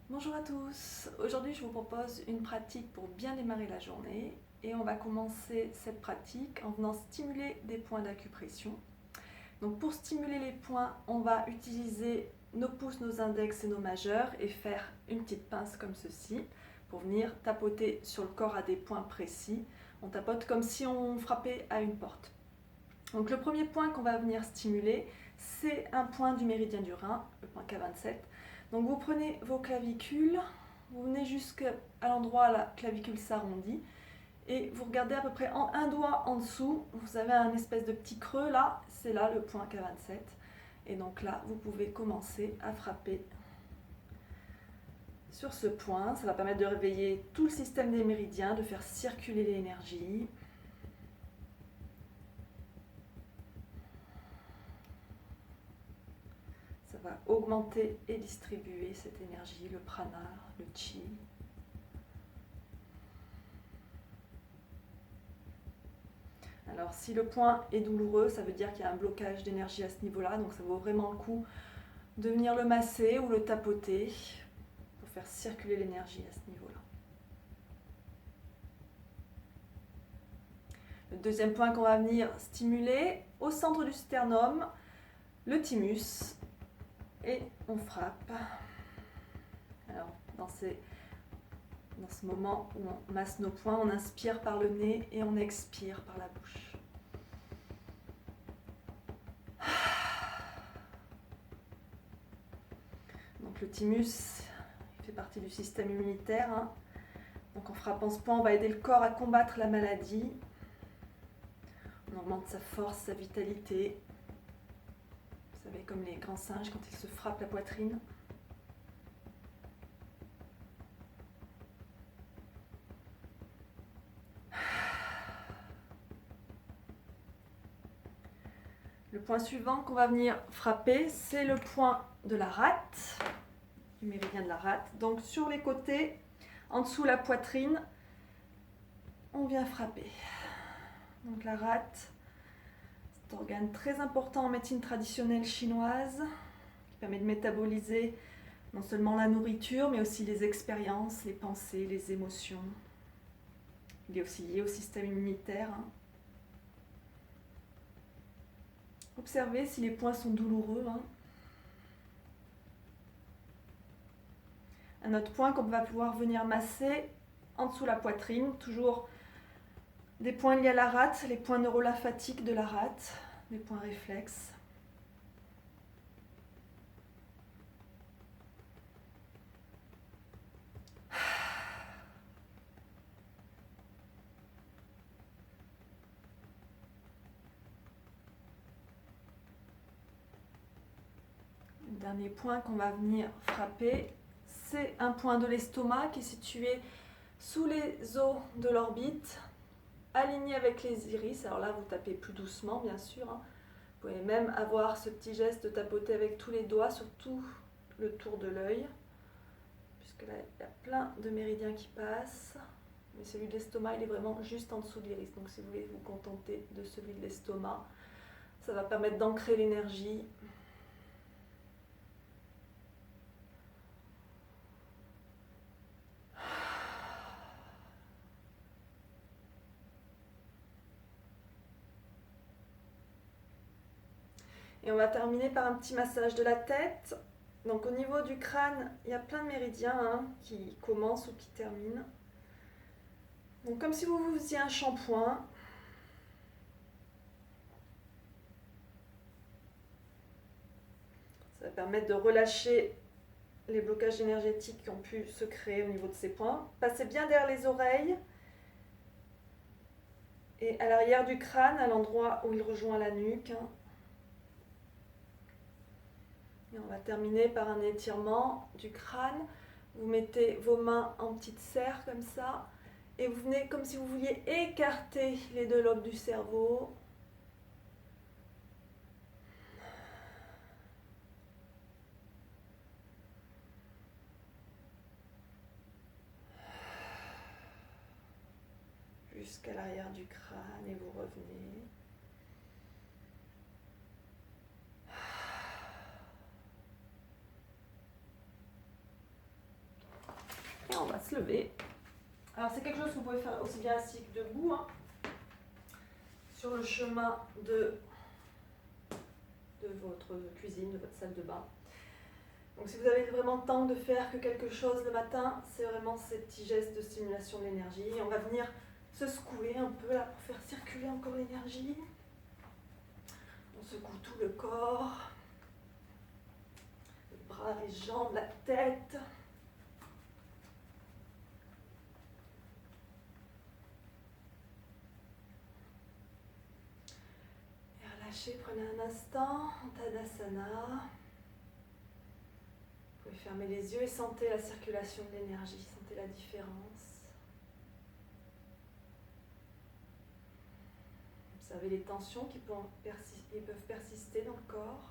Bonjour à tous, aujourd'hui je vous propose une pratique pour bien démarrer la journée et on va commencer cette pratique en venant stimuler des points d'acupression. Donc pour stimuler les points, on va utiliser nos pouces, nos index et nos majeurs et faire une petite pince comme ceci pour venir tapoter sur le corps à des points précis. On tapote comme si on frappait à une porte. Donc le premier point qu'on va venir stimuler, c'est un point du méridien du Rhin, le point K27. Donc vous prenez vos clavicules, vous venez jusqu'à l'endroit où la clavicule s'arrondit et vous regardez à peu près un doigt en dessous, vous avez un espèce de petit creux là, c'est là le point K27. Et donc là, vous pouvez commencer à frapper sur ce point. Ça va permettre de réveiller tout le système des méridiens, de faire circuler l'énergie. Ça va augmenter et distribuer cette énergie, le prana, le chi. Alors si le point est douloureux, ça veut dire qu'il y a un blocage d'énergie à ce niveau-là, donc ça vaut vraiment le coup de venir le masser ou le tapoter pour faire circuler l'énergie à ce niveau-là. Le deuxième point qu'on va venir stimuler, au centre du sternum, le thymus, et on frappe. Alors dans ce moment où on masse nos points, on inspire par le nez et on expire par la bouche. Donc le thymus il fait partie du système immunitaire. Donc en frappant ce point, on va aider le corps à combattre la maladie. On augmente sa force, sa vitalité. Vous savez, comme les grands singes quand ils se frappent la poitrine. Le point suivant qu'on va venir frapper, c'est le point de la rate, du méridien de la rate. Donc sur les côtés, en dessous la poitrine, on vient frapper. Donc la rate, c'est un organe très important en médecine traditionnelle chinoise, qui permet de métaboliser non seulement la nourriture, mais aussi les expériences, les pensées, les émotions. Il est aussi lié au système immunitaire. Observez si les points sont douloureux. Un autre point qu'on va pouvoir venir masser en dessous de la poitrine, toujours des points liés à la rate, les points neurolymphatiques de la rate, les points réflexes. Le dernier point qu'on va venir frapper, c'est un point de l'estomac qui est situé sous les os de l'orbite, aligné avec les iris. Alors là, vous tapez plus doucement, bien sûr. Vous pouvez même avoir ce petit geste de tapoter avec tous les doigts sur tout le tour de l'œil, puisque là, il y a plein de méridiens qui passent. Mais celui de l'estomac, il est vraiment juste en dessous de l'iris. Donc si vous voulez vous contenter de celui de l'estomac, ça va permettre d'ancrer l'énergie. Et on va terminer par un petit massage de la tête. Donc au niveau du crâne, il y a plein de méridiens qui commencent ou qui terminent. Donc comme si vous vous faisiez un shampoing. Ça va permettre de relâcher les blocages énergétiques qui ont pu se créer au niveau de ces points. Passez bien derrière les oreilles et à l'arrière du crâne, à l'endroit où il rejoint la nuque. Et on va terminer par un étirement du crâne. Vous mettez vos mains en petite serre comme ça et vous venez comme si vous vouliez écarter les deux lobes du cerveau. Jusqu'à l'arrière du crâne et vous revenez. on va se lever. Alors c'est quelque chose que vous pouvez faire aussi bien assis que debout, hein, sur le chemin de votre cuisine, de votre salle de bain. Donc si vous avez vraiment le temps de faire que quelque chose le matin, c'est vraiment ces petits gestes de stimulation de l'énergie. On va venir se secouer un peu là pour faire circuler encore l'énergie. On secoue tout le corps, les bras, les jambes, la tête. Et relâchez, prenez un instant en Tadasana. Vous pouvez fermer les yeux et sentez la circulation de l'énergie, sentez la différence. Observez les tensions qui peuvent persister dans le corps.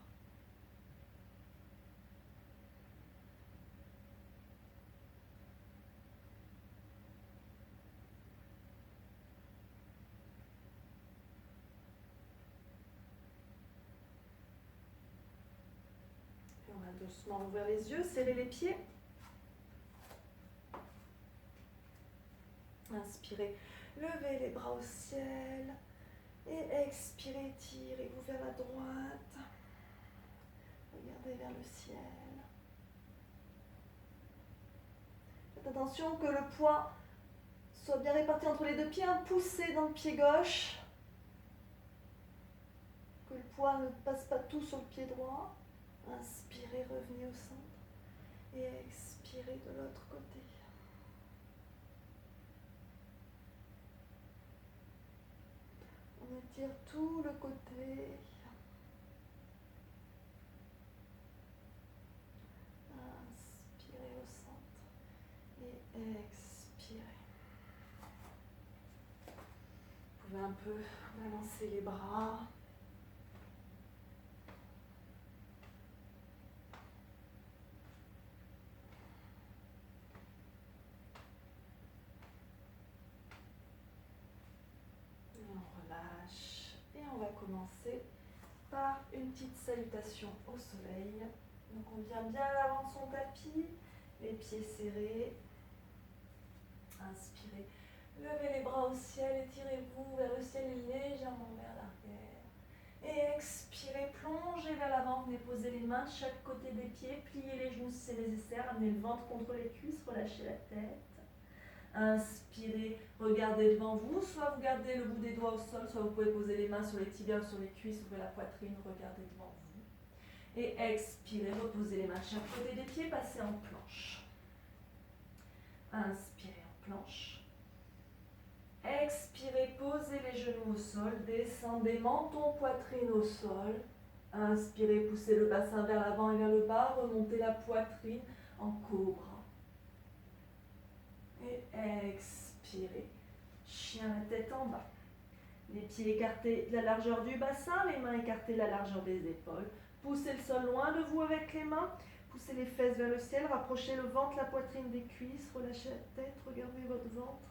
Et on va doucement ouvrir les yeux, serrer les pieds. Inspirez, levez les bras au ciel. Et expirez, tirez-vous vers la droite. Regardez vers le ciel. Faites attention que le poids soit bien réparti entre les deux pieds. Poussez dans le pied gauche. Que le poids ne passe pas tout sur le pied droit. Inspirez, revenez au centre. Et expirez de l'autre côté. On étire tout le côté. Inspirez au centre et expirez. Vous pouvez un peu balancer les bras. On va commencer par une petite salutation au soleil. Donc on vient bien à l'avant de son tapis, les pieds serrés. Inspirez, levez les bras au ciel, étirez-vous vers le ciel et légèrement vers l'arrière. Et expirez, plongez vers l'avant, venez poser les mains de chaque côté des pieds, pliez les genoux si c'est nécessaire, amenez le ventre contre les cuisses, relâchez la tête. Inspirez, regardez devant vous, soit vous gardez le bout des doigts au sol, soit vous pouvez poser les mains sur les tibias ou sur les cuisses, ouvrez la poitrine, regardez devant vous. Et expirez, reposez les mains de chaque côté des pieds, passez en planche. Inspirez en planche. Expirez, posez les genoux au sol, descendez menton, poitrine au sol. Inspirez, poussez le bassin vers l'avant et vers le bas, remontez la poitrine en cobra. Et expirez, chien la tête en bas. Les pieds écartés de la largeur du bassin, les mains écartées de la largeur des épaules. Poussez le sol loin de vous avec les mains. Poussez les fesses vers le ciel, rapprochez le ventre, la poitrine des cuisses, relâchez la tête, regardez votre ventre.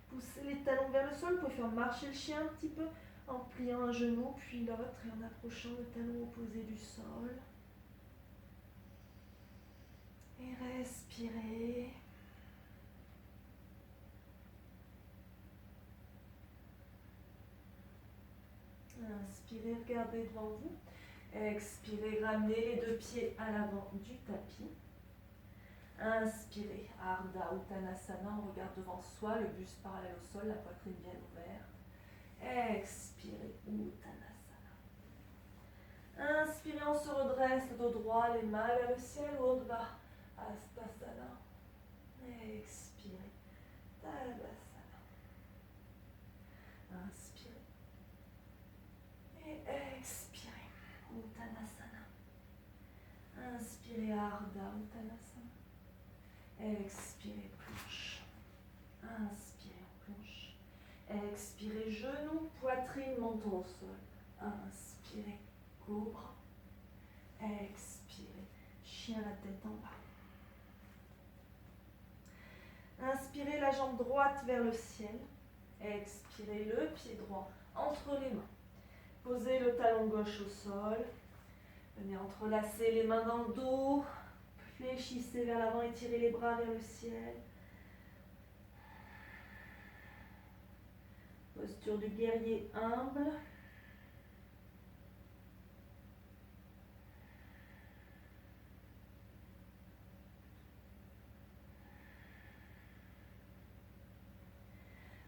Poussez les talons vers le sol, vous pouvez faire marcher le chien un petit peu en pliant un genou puis l'autre et en approchant le talon opposé du sol. Et respirez. Inspirez, regardez devant vous. Expirez, ramenez les deux pieds à l'avant du tapis. Inspirez, Ardha Uttanasana, on regarde devant soi, le buste parallèle au sol, la poitrine bien ouverte. Expirez, Uttanasana. Inspirez, on se redresse, le dos droit, les mains vers le ciel, Urdhva Hastasana. Expirez, Tadasana. Inspirez. Et expirez, Uttanasana. Inspirez, Ardha Uttanasana. Expirez, planche. Inspirez, planche. Expirez, genoux, poitrine, menton au sol. Inspirez, cobra. Expirez, chien la tête en bas. Inspirez la jambe droite vers le ciel. Expirez le pied droit entre les mains. Posez le talon gauche au sol. Venez entrelacer les mains dans le dos. Fléchissez vers l'avant, étirez les bras vers le ciel. Posture du guerrier humble.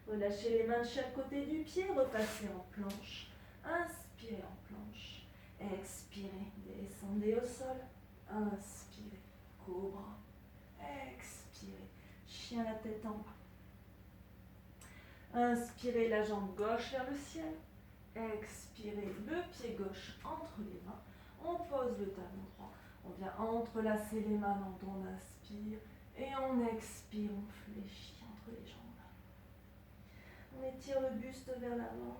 Relâchez les mains de chaque côté du pied, repassez en planche. Inspirez en planche. Expirez, descendez au sol. Inspirez, cobra. Expirez, chien la tête en bas. Inspirez la jambe gauche vers le ciel. Expirez le pied gauche entre les mains. On pose le talon droit. On vient entrelacer les mains quand on inspire. Et on expire, on fléchit entre les jambes. On étire le buste vers l'avant.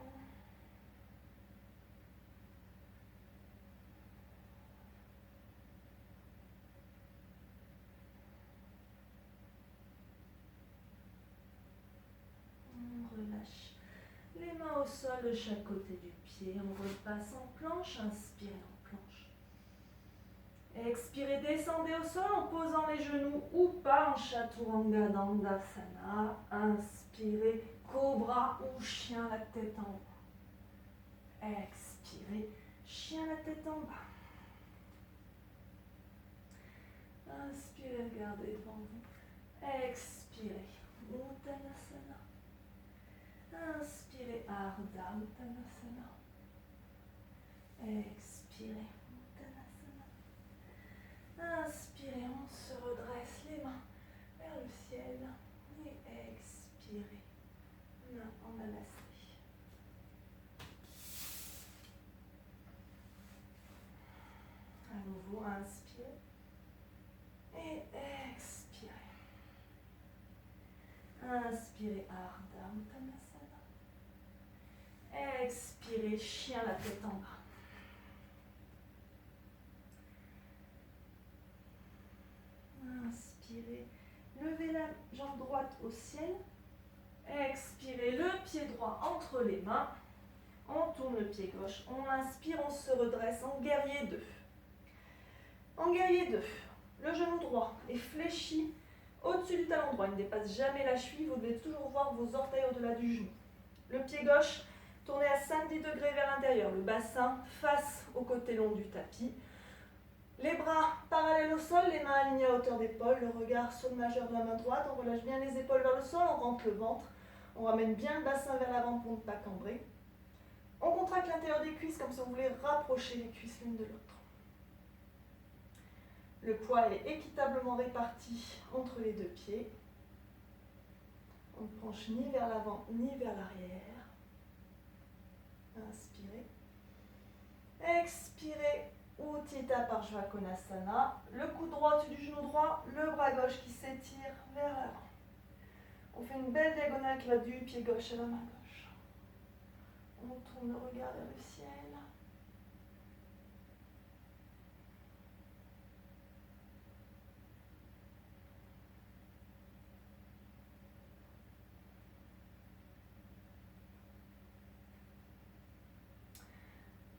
On relâche les mains au sol de chaque côté du pied. On repasse en planche. Inspirez en planche. Expirez, descendez au sol en posant les genoux ou pas en Chaturanga Dandasana. Inspirez, cobra ou chien la tête en haut. Expirez, chien la tête en bas. Inspirez, regardez devant vous. Expirez, Uttanasana. Inspirez, Ardha Uttanasana. Expirez, Uttanasana. Inspirez, on se redresse les mains vers le ciel. Et expirez, main en namasté. À nouveau, inspirez. Et expirez. Inspirez, Ardha Uttanasana. Expirez, chien la tête en bas. Inspirez, levez la jambe droite au ciel. Expirez, le pied droit entre les mains. On tourne le pied gauche. On inspire, on se redresse en guerrier 2. En guerrier 2, le genou droit est fléchi au-dessus du talon droit. Il ne dépasse jamais la cheville. Vous devez toujours voir vos orteils au-delà du genou. Le pied gauche tourné à 5-10 degrés vers l'intérieur. Le bassin face au côté long du tapis. Les bras parallèles au sol, les mains alignées à hauteur d'épaule, le regard sur le majeur de la main droite. On relâche bien les épaules vers le sol, on rentre le ventre. On ramène bien le bassin vers l'avant pour ne pas cambrer. On contracte l'intérieur des cuisses comme si on voulait rapprocher les cuisses l'une de l'autre. Le poids est équitablement réparti entre les deux pieds. On ne penche ni vers l'avant ni vers l'arrière. Inspirez. Expirez. Utthita Parshva Konasana. Le coude droit au-dessus du genou droit, le bras gauche qui s'étire vers l'avant. On fait une belle diagonale qui va du pied gauche à la main gauche. On tourne le regard vers le ciel.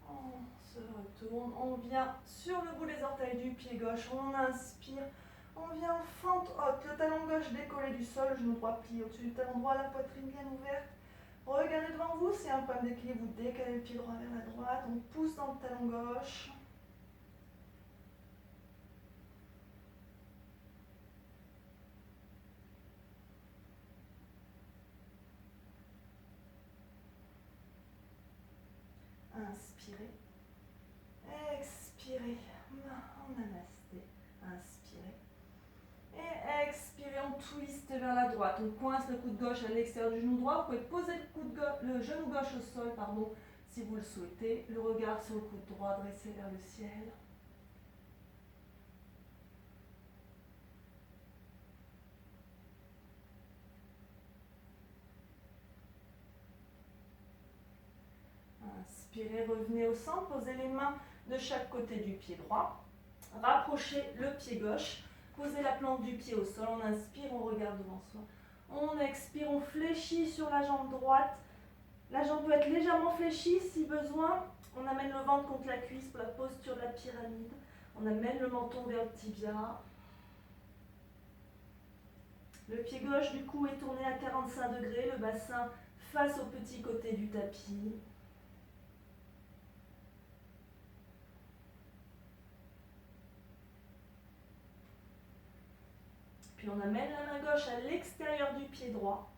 On se retourne, on vient sur le bout des orteils du pied gauche, on inspire, on vient en fente haute, le talon gauche décollé du sol, le genou droit plié au-dessus du talon droit, la poitrine bien ouverte. Regardez devant vous, c'est un problème d'équilibre, vous décalez le pied droit vers la droite, on pousse dans le talon gauche. Inspirez. Expirez. En namasté. Inspirez. Et expirez, on twist vers la droite. On coince le coude gauche à l'extérieur du genou droit. Vous pouvez poser le genou gauche au sol, si vous le souhaitez. Le regard sur le coude droit dressé vers le ciel. Inspirez, revenez au centre, posez les mains de chaque côté du pied droit. Rapprochez le pied gauche, posez la plante du pied au sol. On inspire, on regarde devant soi. On expire, on fléchit sur la jambe droite. La jambe peut être légèrement fléchie si besoin. On amène le ventre contre la cuisse pour la posture de la pyramide. On amène le menton vers le tibia. Le pied gauche du coup est tourné à 45 degrés, le bassin face au petit côté du tapis. Puis on amène la main gauche à l'extérieur du pied droit.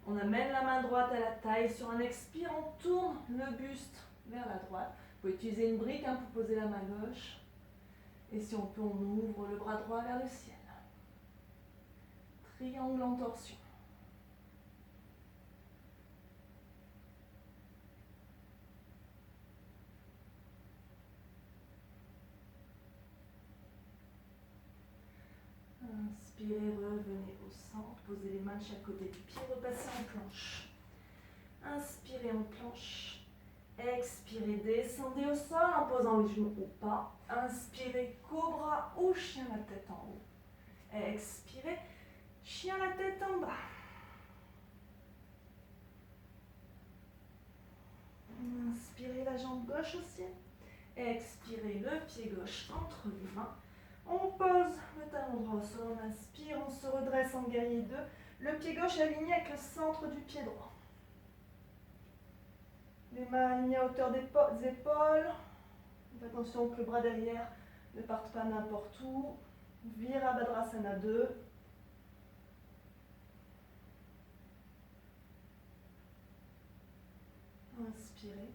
On amène la main droite à la taille. Sur un expire, on tourne le buste vers la droite. Vous pouvez utiliser une brique pour poser la main gauche. Et si on peut, on ouvre le bras droit vers le ciel. Triangle en torsion. Inspirez, revenez au centre, posez les mains de chaque côté du pied, repassez en planche. Inspirez en planche. Expirez, descendez au sol en posant les genoux au pas. Inspirez, cobra ou chien la tête en haut. Expirez, chien la tête en bas. Inspirez la jambe gauche au ciel. Expirez le pied gauche entre les mains. On pose le talon droit au sol, on inspire, on se redresse en guerrier 2. Le pied gauche aligné avec le centre du pied droit. Les mains alignées à hauteur des épaules. Faites attention que le bras derrière ne parte pas n'importe où. Virabhadrasana 2. Inspirez.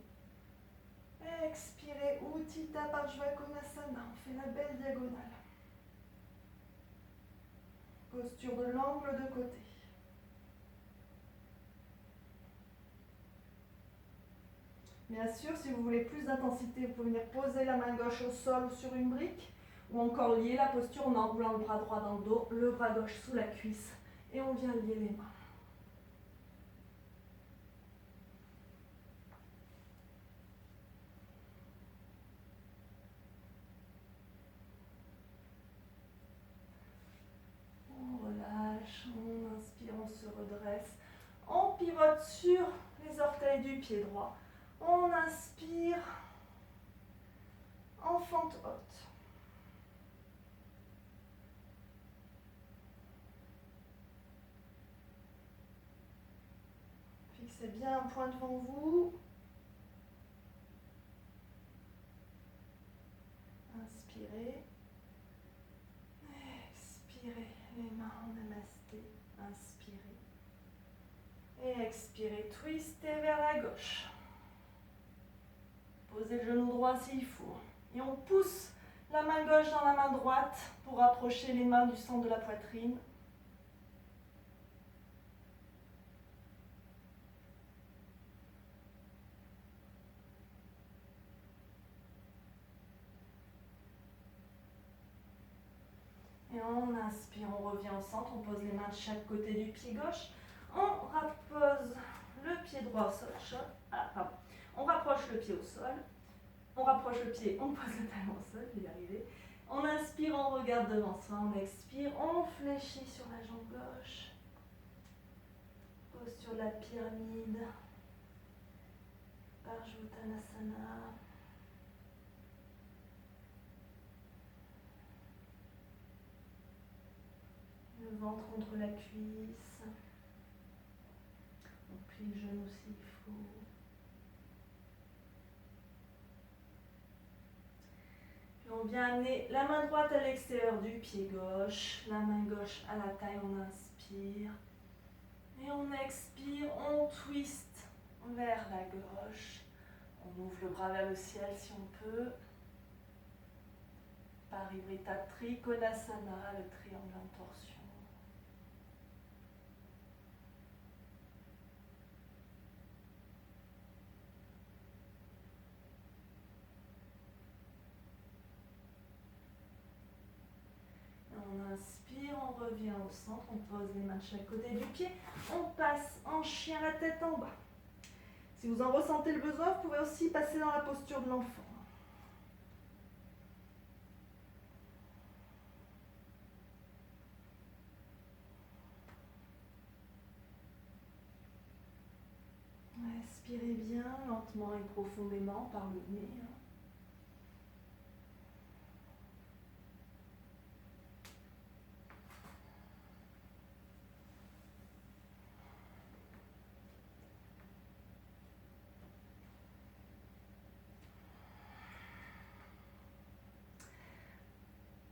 Expirez. Utthita Parshvakonasana. On fait la belle diagonale. Posture de l'angle de côté. Bien sûr, si vous voulez plus d'intensité, vous pouvez venir poser la main gauche au sol ou sur une brique, ou encore lier la posture en enroulant le bras droit dans le dos, le bras gauche sous la cuisse, et on vient lier les mains. On relâche, on inspire, on se redresse, on pivote sur les orteils du pied droit, on inspire en fente haute. Fixez bien un point devant vous. Inspirez. Expirez. Les mains en namasté. Inspirez. Et expirez. Twistez vers la gauche. Posez le genou droit s'il faut. Et on pousse la main gauche dans la main droite pour rapprocher les mains du centre de la poitrine. Et on inspire, on revient au centre, on pose les mains de chaque côté du pied gauche. On rappose le pied droit au sol. On rapproche le pied au sol. On rapproche le pied, on pose le talon au sol, je vais y arriver. On inspire, on regarde devant soi, on expire, on fléchit sur la jambe gauche. Posture de la pyramide. Parshvottanasana. Le ventre contre la cuisse. On plie le genou s'il faut. Puis on vient amener la main droite à l'extérieur du pied gauche, la main gauche à la taille, on inspire. Et on expire, on twist vers la gauche. On ouvre le bras vers le ciel si on peut. Parivrtta Trikonasana, le triangle en torsion. On inspire, on revient au centre, on pose les mains de chaque côté du pied, on passe en chien la tête en bas. Si vous en ressentez le besoin, vous pouvez aussi passer dans la posture de l'enfant. Respirez bien, lentement et profondément par le nez.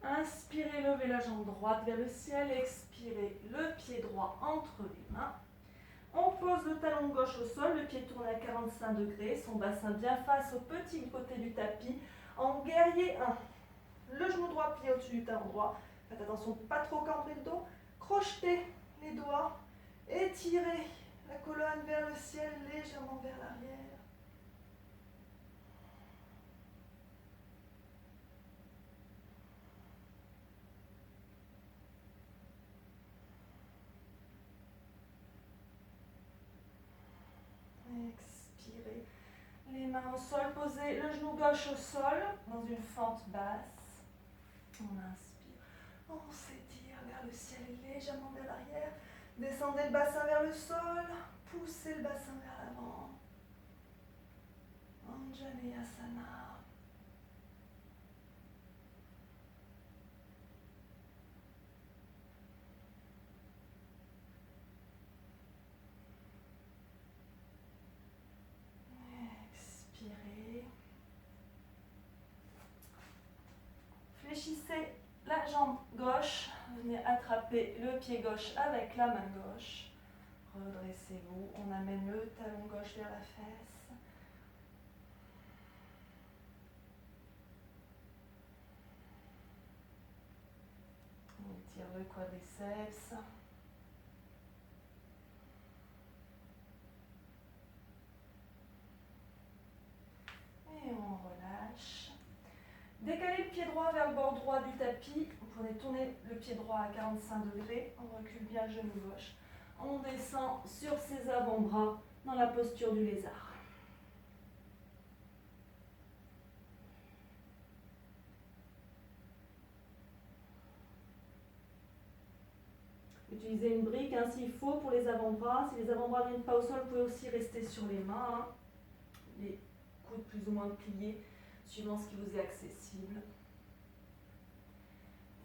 Inspirez, levez la jambe droite vers le ciel. Expirez, le pied droit entre les mains. On pose le talon gauche au sol, le pied tourne à 45 degrés, son bassin bien face au petit côté du tapis. En guerrier 1, le genou droit plié au-dessus du talon droit. Faites attention de ne pas trop cambrer le dos. Crochetez les doigts. Étirez la colonne vers le ciel, légèrement vers l'arrière. Expirez. Les mains au sol, posez le genou gauche au sol, dans une fente basse. On inspire. On s'étire vers le ciel et légèrement vers l'arrière. Descendez le bassin vers le sol. Poussez le bassin vers l'avant. Anjaneyasana. Expirez. Fléchissez la jambe gauche. Venez attraper le pied gauche avec la main gauche. Redressez-vous. On amène le talon gauche vers la fesse. On étire le quadriceps. Et on relâche. Décalez le pied droit vers le bord droit du tapis. Vous pouvez tourner le pied droit à 45 degrés. On recule bien le genou gauche. On descend sur ses avant-bras dans la posture du lézard. Utilisez une brique s'il faut pour les avant-bras. Si les avant-bras ne viennent pas au sol, vous pouvez aussi rester sur les mains. Les coudes plus ou moins pliés, suivant ce qui vous est accessible.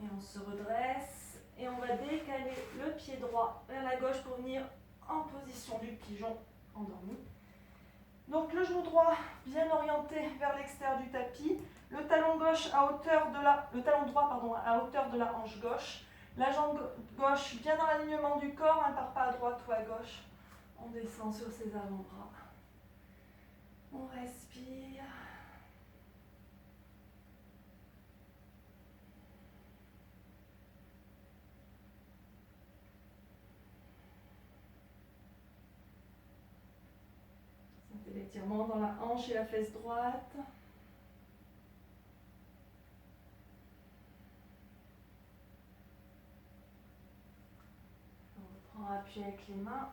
Et on se redresse. Et on va décaler le pied droit vers la gauche pour venir en position du pigeon endormi. Donc le genou droit bien orienté vers l'extérieur du tapis. Le talon gauche à hauteur de la, le talon droit pardon, à hauteur de la hanche gauche. La jambe gauche bien dans l'alignement du corps, un par pas à droite ou à gauche. On descend sur ses avant-bras. On respire. Sentez l'étirement dans la hanche et la fesse droite. On reprend appui avec les mains.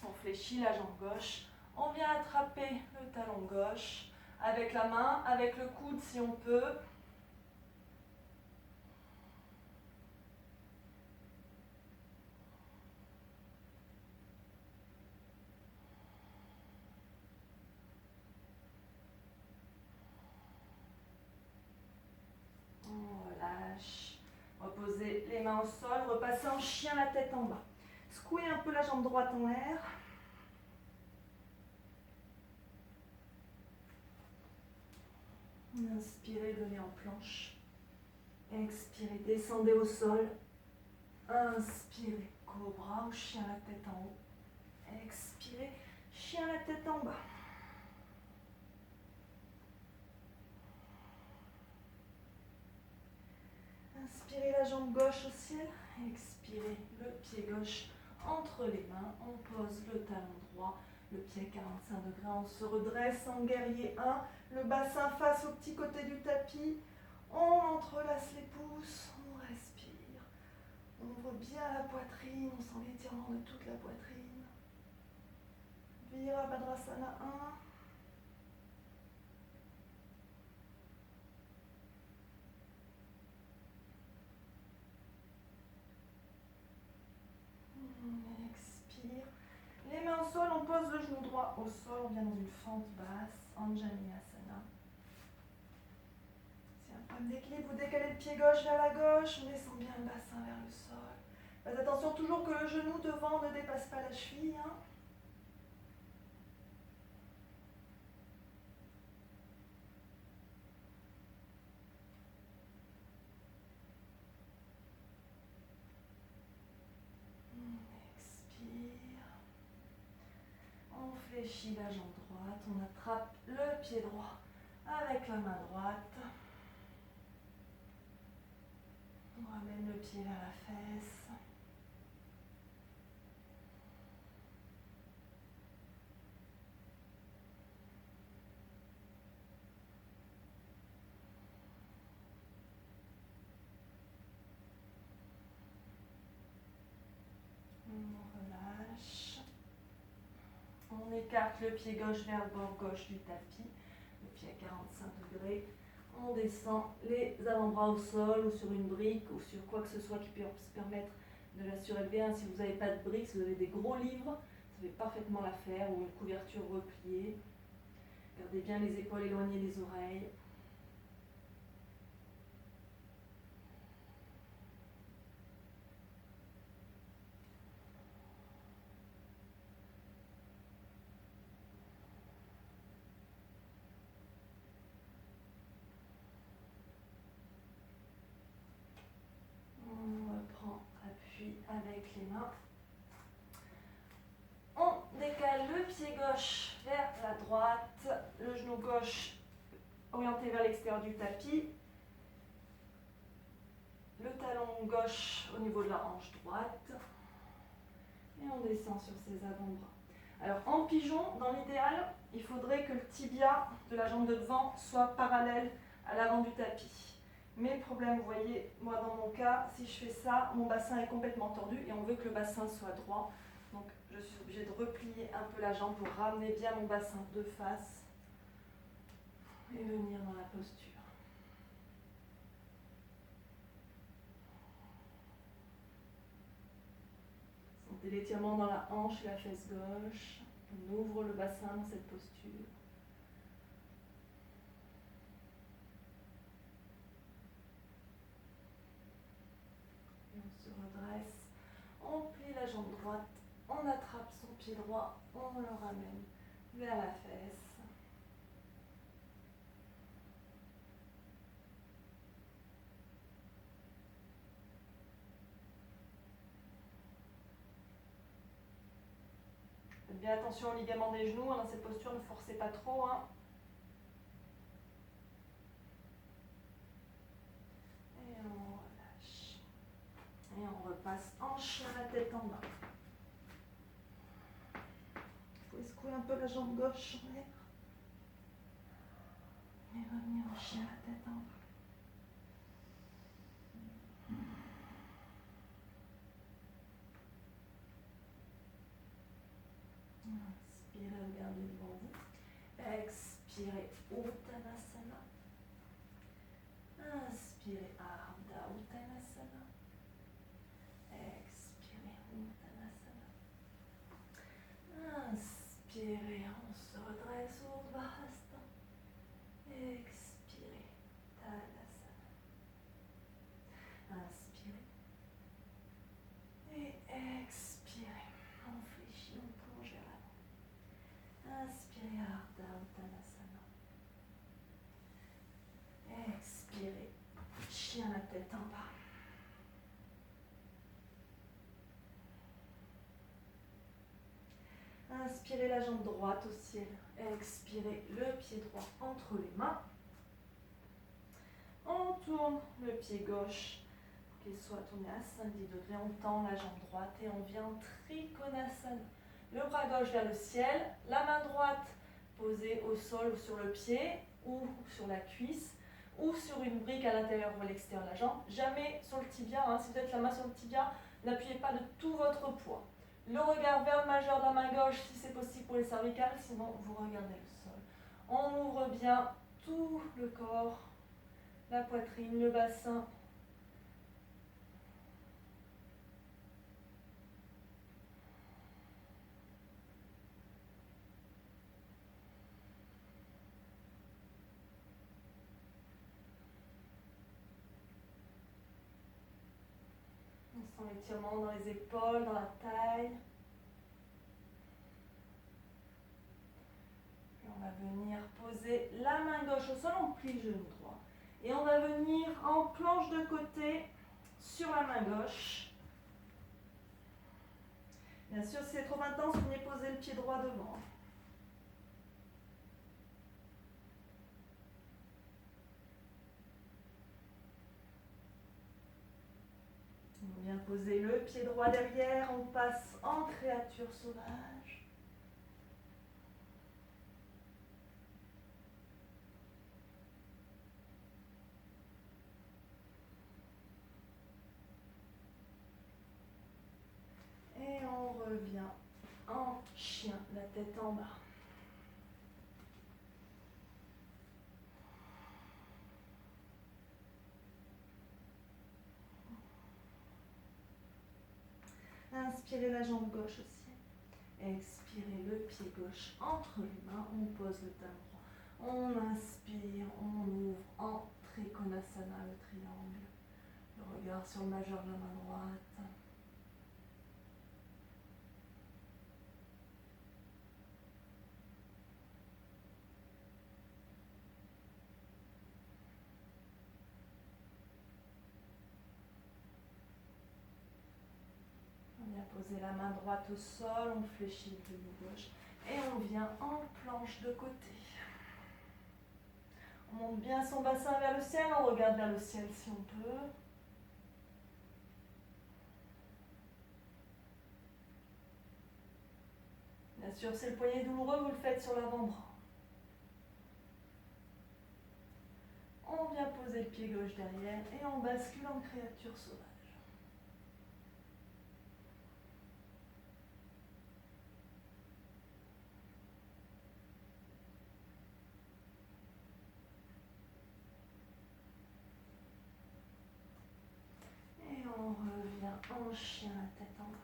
On fléchit la jambe gauche. On vient attraper le talon gauche avec la main, avec le coude si on peut. On relâche. Reposez les mains au sol. Repassez en chien la tête en bas. Secouez un peu la jambe droite en l'air. Inspirez, venez en planche. Expirez, descendez au sol. Inspirez, cobra ou chien la tête en haut. Expirez, chien la tête en bas. Inspirez la jambe gauche au ciel. Expirez le pied gauche entre les mains. On pose le talon droit, le pied à 45 degrés. On se redresse en guerrier 1. Le bassin face au petit côté du tapis. On entrelace les pouces. On respire. On ouvre bien la poitrine. On sent l'étirement de toute la poitrine. Virabhadrasana 1. Expire. Les mains au sol, on pose le genou droit au sol, on vient dans une fente basse, Anjaneyasana. C'est un problème d'équilibre, vous décalez le pied gauche vers la gauche, on descend bien le bassin vers le sol. Faites attention toujours que le genou devant ne dépasse pas la cheville. fléchit la jambe droite, on attrape le pied droit avec la main droite. On ramène le pied vers la fesse. On relâche. On écarte le pied gauche vers le bord gauche du tapis, le pied à 45 degrés. On descend les avant-bras au sol ou sur une brique ou sur quoi que ce soit qui puisse permettre de la surélever. Hein. Si vous n'avez pas de brique, si vous avez des gros livres, ça fait parfaitement l'affaire, ou une couverture repliée. Gardez bien les épaules éloignées des oreilles. On reprend appui avec les mains. On décale le pied gauche vers la droite, le genou gauche orienté vers l'extérieur du tapis, le talon gauche au niveau de la hanche droite, et on descend sur ses avant-bras. Alors en pigeon, dans l'idéal, il faudrait que le tibia de la jambe de devant soit parallèle à l'avant du tapis. Mais le problème, vous voyez, moi dans mon cas, si je fais ça, mon bassin est complètement tordu et on veut que le bassin soit droit. Donc je suis obligée de replier un peu la jambe pour ramener bien mon bassin de face et venir dans la posture. Sentez l'étirement dans la hanche et la fesse gauche. On ouvre le bassin dans cette posture. Et on se redresse. On plie la jambe droite. On attrape son pied droit. On le ramène vers la fesse. Faites bien attention aux ligaments des genoux. Dans cette posture, ne forcez pas trop. Et on relâche. Et on repasse en chien, la tête en bas. Il faut secouer un peu la jambe gauche en l'air. Et revenir en chien, la tête en bas. Inspirez, regardez devant vous. Expirez, Uttanasana. Inspirez, Ardha Uttanasana. Expirez, Uttanasana. Inspirez, on se redresse, Urdhva Hasta. Expirez, Tadasana. Inspirez. Et expirez. On fléchit, on plonge vers l'avant. Inspirez, Ardha Uttanasana. Expirez, chien la tête en bas. Inspirez la jambe droite au ciel. Expirez le pied droit entre les mains. On tourne le pied gauche pour qu'il soit tourné à 5-10 degrés. On tend la jambe droite et on vient en Trikonasana. Le bras gauche vers le ciel, la main droite posée au sol ou sur le pied ou sur la cuisse ou sur une brique à l'intérieur ou à l'extérieur de la jambe. Jamais sur le tibia. Si vous êtes la main sur le tibia, n'appuyez pas de tout votre poids. Le regard vers le majeur de la main gauche si c'est possible pour les cervicales, sinon vous regardez le sol. On ouvre bien tout le corps, la poitrine, le bassin. On sent l'étirement dans les épaules, dans la taille. Et on va venir poser la main gauche au sol, on plie le genou droit. Et on va venir en planche de côté sur la main gauche. Bien sûr, si c'est trop intense, venez poser le pied droit devant. vient poser le pied droit derrière, on passe en créature sauvage. Et on revient en chien, la tête en bas. Inspirez la jambe gauche aussi. Expirez le pied gauche entre les mains. On pose le talon droit. On inspire, on ouvre en Trikonasana, le triangle. Le regard sur le majeur de la main droite. On vient poser la main droite au sol, on fléchit le genou gauche et on vient en planche de côté. On monte bien son bassin vers le ciel, on regarde vers le ciel si on peut. Bien sûr, si le poignet est douloureux, vous le faites sur l'avant-bras. On vient poser le pied gauche derrière et on bascule en créature sauvage. Et on revient en chien, la tête en bas.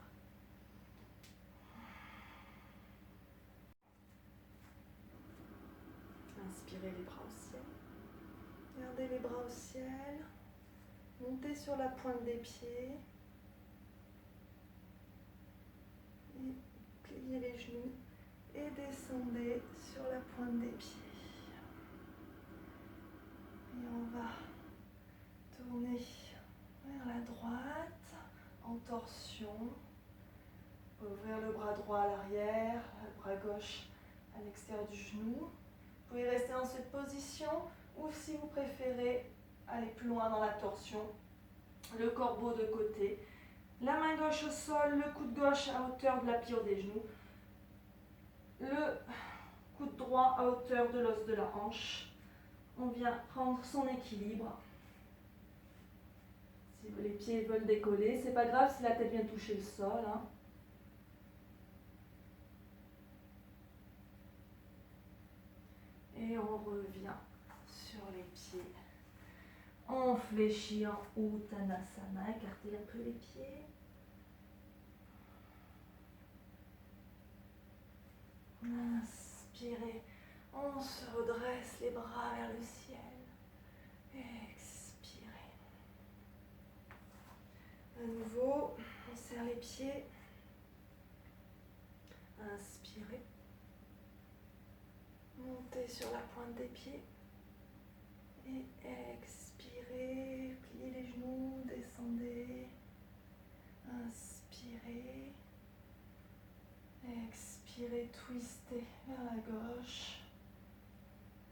Inspirez les bras au ciel. Gardez les bras au ciel. Montez sur la pointe des pieds. Et pliez les genoux. Et descendez sur la pointe des pieds. Et on va tourner vers la droite en torsion. Ouvrir le bras droit à l'arrière, le bras gauche à l'extérieur du genou. Vous pouvez rester dans cette position ou si vous préférez aller plus loin dans la torsion, le corbeau de côté. La main gauche au sol, le coude gauche à hauteur de la plioie des genoux. Le coude droit à hauteur de l'os de la hanche. On vient prendre son équilibre. Si les pieds veulent décoller, c'est pas grave si la tête vient toucher le sol. Et on revient sur les pieds. On fléchit en Uttanasana, écartez un peu les pieds. Inspirez, on se redresse les bras vers le ciel. Expirez. À nouveau, on serre les pieds. Inspirez. Montez sur la pointe des pieds. Et expirez. Pliez les genoux, descendez. Inspirez. Expirez, twistez vers la gauche.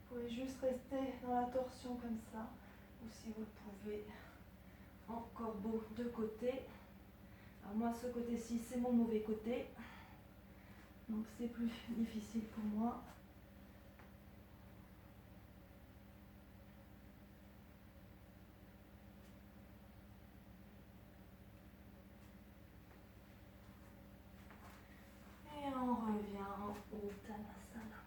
Vous pouvez juste rester dans la torsion comme ça. Ou si vous le pouvez, en corbeau de côté. Alors moi, ce côté-ci, c'est mon mauvais côté. Donc c'est plus difficile pour moi. Et on revient en Uttanasana.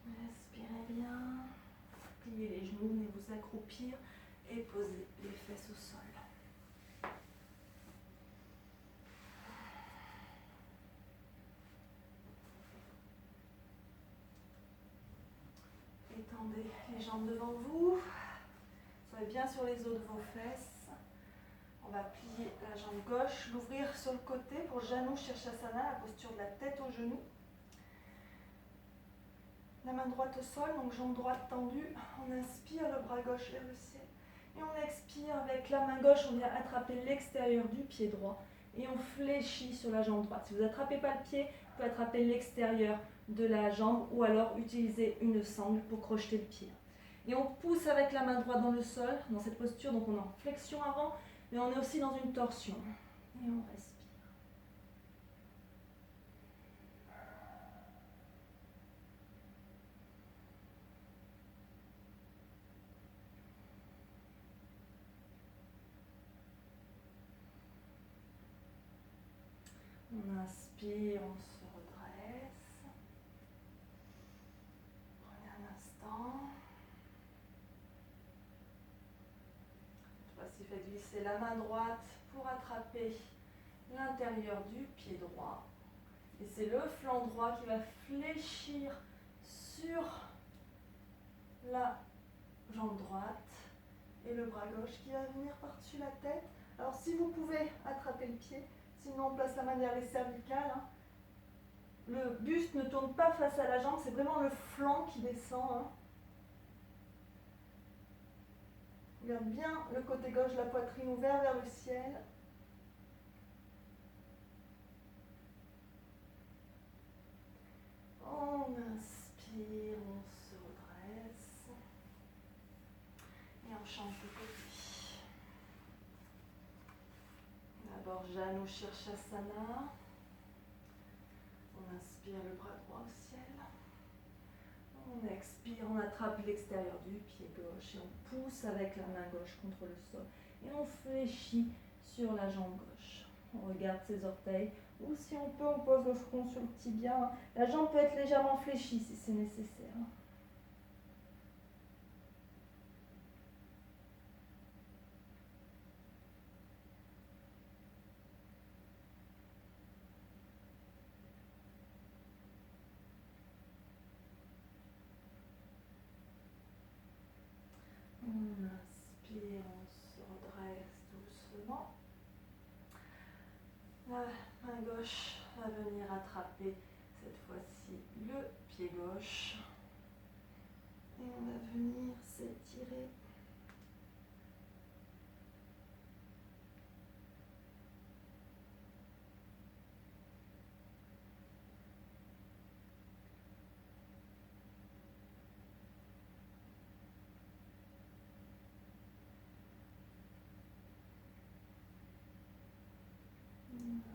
Respirez bien. Pliez les genoux, venez vous accroupir et posez les fesses au sol. Étendez les jambes devant vous. Soyez bien sur les os de vos fesses. On va plier la jambe gauche, l'ouvrir sur le côté pour Janu Shirshasana, la posture de la tête au genou. La main droite au sol, donc jambe droite tendue. On inspire, le bras gauche vers le ciel. Et on expire, avec la main gauche, on vient attraper l'extérieur du pied droit. Et on fléchit sur la jambe droite. Si vous n'attrapez pas le pied, vous pouvez attraper l'extérieur de la jambe ou alors utiliser une sangle pour crocheter le pied. Et on pousse avec la main droite dans le sol, dans cette posture. Donc on est en flexion avant, mais on est aussi dans une torsion. Et on respire. On inspire, on se redresse. Prenez un instant. Cette fois-ci, faites glisser la main droite pour attraper l'intérieur du pied droit. Et c'est le flanc droit qui va fléchir sur la jambe droite. Et le bras gauche qui va venir par-dessus la tête. Alors si vous pouvez attraper le pied, sinon on place la main derrière les cervicales. Hein. Le buste ne tourne pas face à la jambe, c'est vraiment le flanc qui descend. Hein. Regarde bien le côté gauche de la poitrine ouvert vers le ciel. On inspire, on se redresse. Et on change de côté. D'abord Janu Shirshasana. On inspire le bras droit au ciel. On expire, on attrape l'extérieur du pied gauche et on pousse avec la main gauche contre le sol. Et on fléchit sur la jambe gauche. On regarde ses orteils. Ou si on peut, on pose le front sur le tibia. La jambe peut être légèrement fléchie si c'est nécessaire. On inspire, on se redresse doucement. La main gauche va venir attraper cette fois-ci le pied gauche. Et on va venir s'étirer.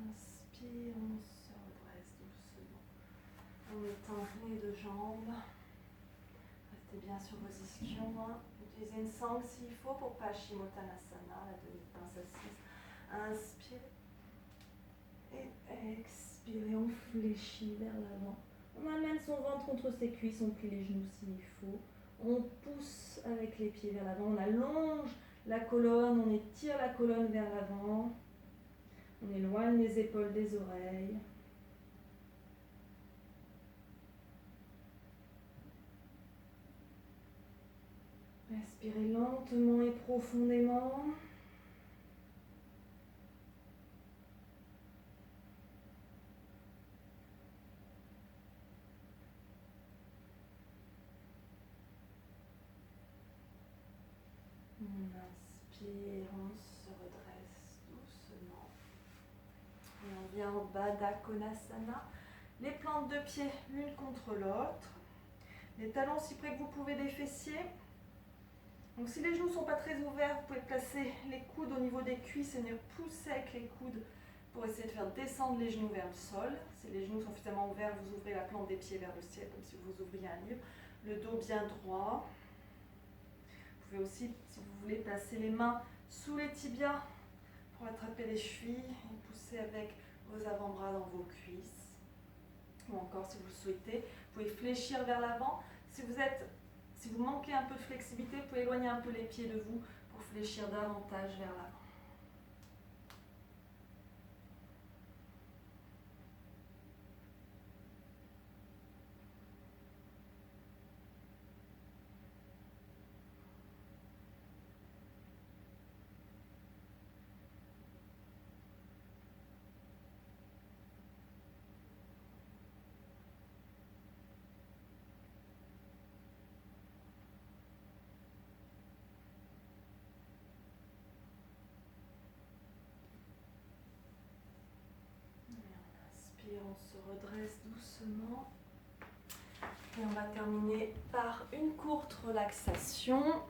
Inspire, on se redresse doucement. En mettant les deux jambes. Restez bien sur vos ischions. Utilisez une sangle s'il faut pour Paschimottanasana, la demi-pince assise. Inspire et expire. On fléchit vers l'avant. On amène son ventre contre ses cuisses, on plie les genoux s'il faut. On pousse avec les pieds vers l'avant. On allonge la colonne, on étire la colonne vers l'avant. On éloigne les épaules des oreilles. Respirez lentement et profondément. On inspire, on se redresse doucement. Et on vient en Baddha Konasana. Les plantes de pied l'une contre l'autre. Les talons si près que vous pouvez des fessiers. Donc si les genoux ne sont pas très ouverts, vous pouvez placer les coudes au niveau des cuisses et venir pousser avec les coudes pour essayer de faire descendre les genoux vers le sol. Si les genoux sont suffisamment ouverts, vous ouvrez la plante des pieds vers le ciel, comme si vous ouvriez un livre. Le dos bien droit. Vous pouvez aussi, si vous voulez, placer les mains sous les tibias pour attraper les chevilles et pousser avec vos avant-bras dans vos cuisses. Ou encore, si vous le souhaitez, vous pouvez fléchir vers l'avant. Si vous manquez un peu de flexibilité, vous pouvez éloigner un peu les pieds de vous pour fléchir davantage vers l'avant. On se redresse doucement. Et on va terminer par une courte relaxation,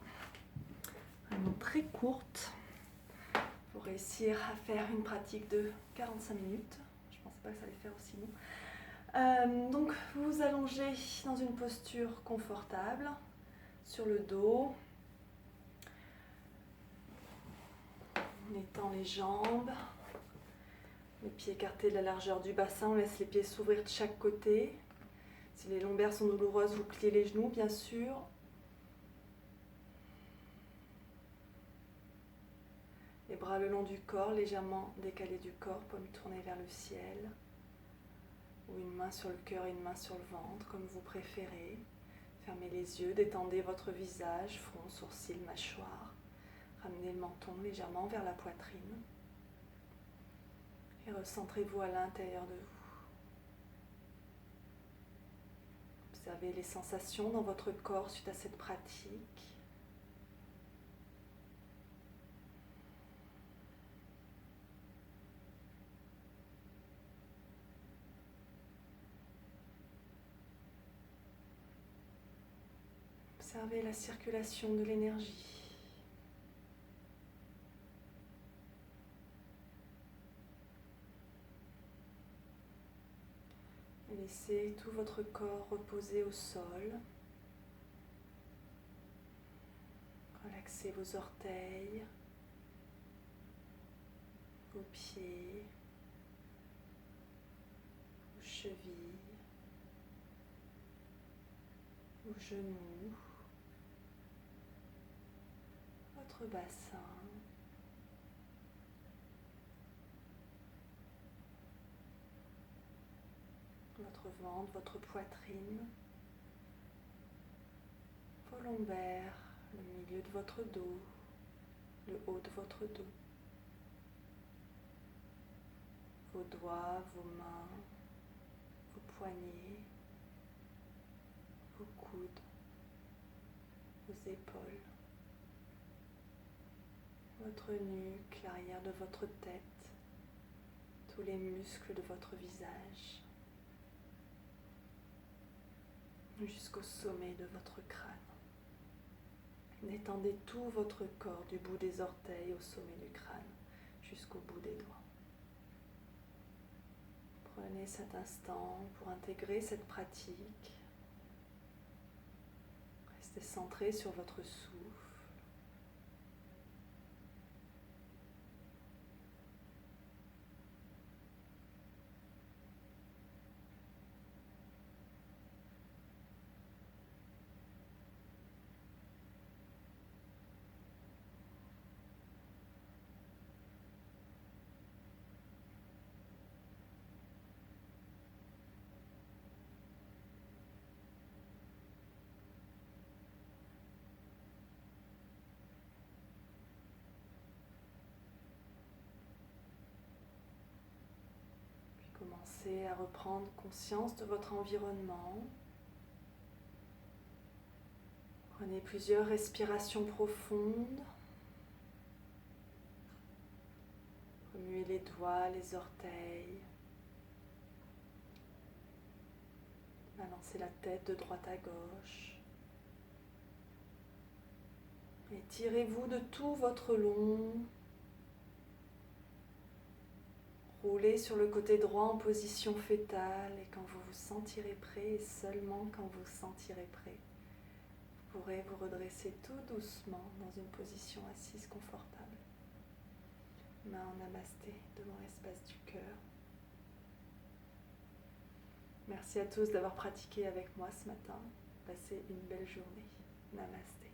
vraiment très courte, pour réussir à faire une pratique de 45 minutes. Je ne pensais pas que ça allait faire aussi long. Donc vous vous allongez dans une posture confortable, sur le dos. On étend les jambes, les pieds écartés de la largeur du bassin, on laisse les pieds s'ouvrir de chaque côté. Si les lombaires sont douloureuses, vous pliez les genoux, bien sûr. Les bras le long du corps, légèrement décalés du corps, paumes tournées vers le ciel. Ou une main sur le cœur et une main sur le ventre, comme vous préférez. Fermez les yeux, détendez votre visage, front, sourcils, mâchoire. Ramenez le menton légèrement vers la poitrine. Et recentrez-vous à l'intérieur de vous. Observez les sensations dans votre corps suite à cette pratique. Observez la circulation de l'énergie. Et laissez tout votre corps reposer au sol. Relaxez vos orteils, vos pieds, vos chevilles, vos genoux, votre bassin. Votre ventre, votre poitrine, vos lombaires, le milieu de votre dos, le haut de votre dos, vos doigts, vos mains, vos poignets, vos coudes, vos épaules, votre nuque, l'arrière de votre tête, tous les muscles de votre visage, jusqu'au sommet de votre crâne. Détendez tout votre corps du bout des orteils au sommet du crâne, jusqu'au bout des doigts. Prenez cet instant pour intégrer cette pratique. Restez centré sur votre souffle. Commencez à reprendre conscience de votre environnement. Prenez plusieurs respirations profondes. Remuez les doigts, les orteils. Balancez la tête de droite à gauche. Étirez-vous de tout votre long. Roulez sur le côté droit en position fétale et quand vous vous sentirez prêt, et seulement quand vous vous sentirez prêt, vous pourrez vous redresser tout doucement dans une position assise confortable. Main en namasté devant l'espace du cœur. Merci à tous d'avoir pratiqué avec moi ce matin. Passez une belle journée. Namasté.